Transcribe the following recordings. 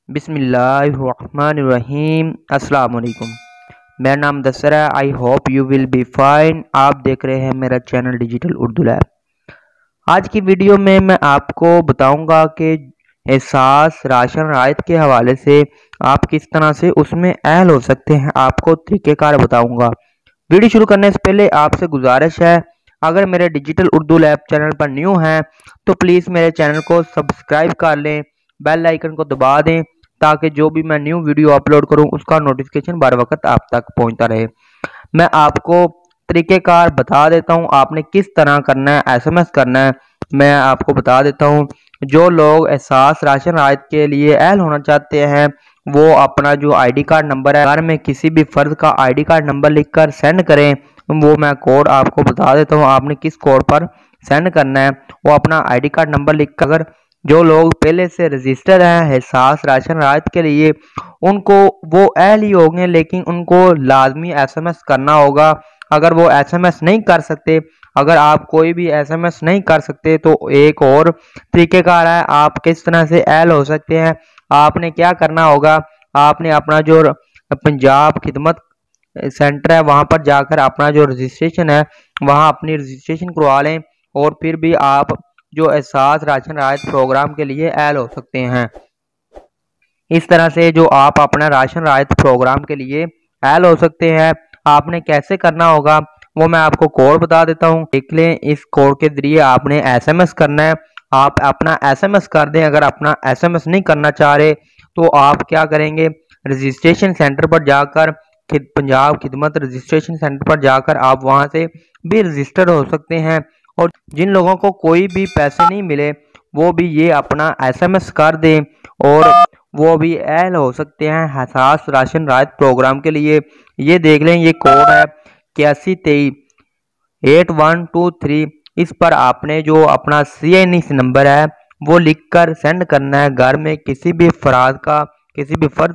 बिस्मिल्लाहिर्रहमानिर्रहीम। अस्सलाम वालेकुम। मेरा नाम दसर है। I hope you will be fine. आप देख रहे हैं मेरा चैनल डिजिटल उर्दू लैब। आज की वीडियो में मैं आपको बताऊंगा कि एहसास राशन रायत के हवाले से आप किस तरह से उसमें अहल हो सकते हैं, आपको तरीक़ेकार बताऊंगा। वीडियो शुरू करने से पहले आपसे गुजारिश है, अगर मेरे डिजिटल उर्दू लैब चैनल पर न्यू हैं तो प्लीज़ मेरे चैनल को सब्सक्राइब कर लें, बेल आइकन को दबा दें ताकि जो भी मैं न्यू वीडियो अपलोड करूं उसका नोटिफिकेशन बर वक्त आप तक पहुंचता रहे। मैं आपको तरीक़ेकार बता देता हूं, आपने किस तरह करना है, एसएमएस करना है मैं आपको बता देता हूं। जो लोग एहसास राशन रायत के लिए अहल होना चाहते हैं वो अपना जो आईडी कार्ड नंबर है, घर में किसी भी फर्द का आईडी कार्ड नंबर लिखकर सेंड करें। वो मैं कोड आपको बता देता हूँ, आपने किस कोड पर सेंड करना है। वो अपना आईडी कार्ड नंबर लिखकर, अगर जो लोग पहले से रजिस्टर हैं एहसास राशन रायत के लिए, उनको वो अहल ही होंगे, लेकिन उनको लाजमी एसएमएस करना होगा। अगर वो एसएमएस नहीं कर सकते, अगर आप कोई भी एसएमएस नहीं कर सकते तो एक और तरीक़ेकार है आप किस तरह से अहल हो सकते हैं। आपने क्या करना होगा, आपने अपना जो पंजाब खिदमत सेंटर है वहां पर जाकर अपना जो रजिस्ट्रेशन है वहां अपनी रजिस्ट्रेशन करवा लें, और फिर भी आप जो एहसास राशन रायत प्रोग्राम के लिए अहल हो सकते हैं। इस तरह से जो आप अपना राशन रायत प्रोग्राम के लिए अहल हो सकते हैं। आपने कैसे करना होगा वो मैं आपको कोड बता देता हूँ, देख लें। इस कोड के जरिए आपने एसएमएस करना है। आप अपना एसएमएस कर दें। अगर अपना एसएमएस नहीं करना चाह रहे तो आप क्या करेंगे, रजिस्ट्रेशन सेंटर पर जाकर, पंजाब खिदमत रजिस्ट्रेशन सेंटर पर जाकर आप वहां से भी रजिस्टर हो सकते हैं। और जिन लोगों को कोई भी पैसे नहीं मिले वो भी ये अपना एसएमएस कर दें और वो भी अहल हो सकते हैं एहसास राशन रायत प्रोग्राम के लिए। ये देख लें, ये कोड है 81238123। इस पर आपने जो अपना CNS नंबर है वो लिखकर सेंड करना है। घर में किसी भी फर्द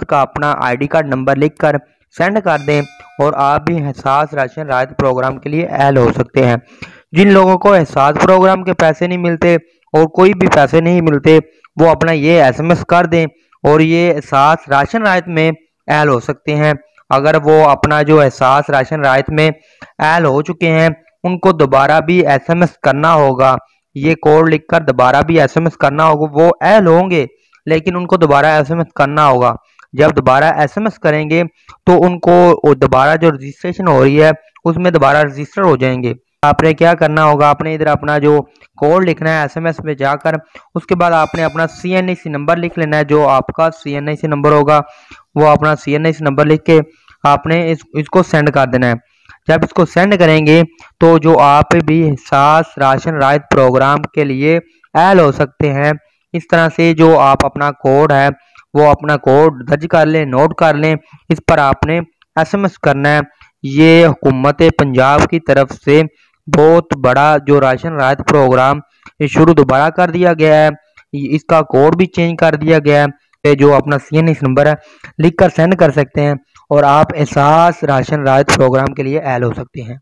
का अपना आईडी कार्ड नंबर लिखकर सेंड कर दें और आप भी एहसास राशन रायत प्रोग्राम के लिए अहल हो सकते हैं। जिन लोगों को एहसास प्रोग्राम के पैसे नहीं मिलते और कोई भी पैसे नहीं मिलते वो अपना ये एसएमएस कर दें और ये एहसास राशन रायत में अहल हो सकते हैं। अगर वो अपना जो एहसास राशन रायत में अहल हो चुके हैं उनको दोबारा भी एसएमएस करना होगा। ये कोड लिखकर दोबारा भी एसएमएस करना होगा। वो अहल होंगे लेकिन उनको दोबारा एसएमएस करना होगा। जब दोबारा एसएमएस करेंगे तो उनको दोबारा जो रजिस्ट्रेशन हो रही है उसमें दोबारा रजिस्टर हो जाएंगे। आपने क्या करना होगा, आपने इधर अपना जो कोड लिखना है एसएमएस में जाकर, उसके बाद आपने अपना CNC नंबर लिख लेना है। जो आपका CNC नंबर होगा वो अपना CNC नंबर लिख के आपने इसको सेंड कर देना है। जब इसको सेंड करेंगे तो जो आप भी एहसास राशन रायत प्रोग्राम के लिए अहल हो सकते हैं। इस तरह से जो आप अपना कोड है वो अपना कोड दर्ज कर लें, नोट कर लें। इस पर आपने एसएमएस करना है। ये हुकूमत पंजाब की तरफ से बहुत बड़ा जो राशन रायत प्रोग्राम शुरू दोबारा कर दिया गया है। इसका कोड भी चेंज कर दिया गया है। जो अपना CNS नंबर है लिख कर सेंड कर सकते हैं और आप एहसास राशन रायत प्रोग्राम के लिए अहल हो सकते हैं।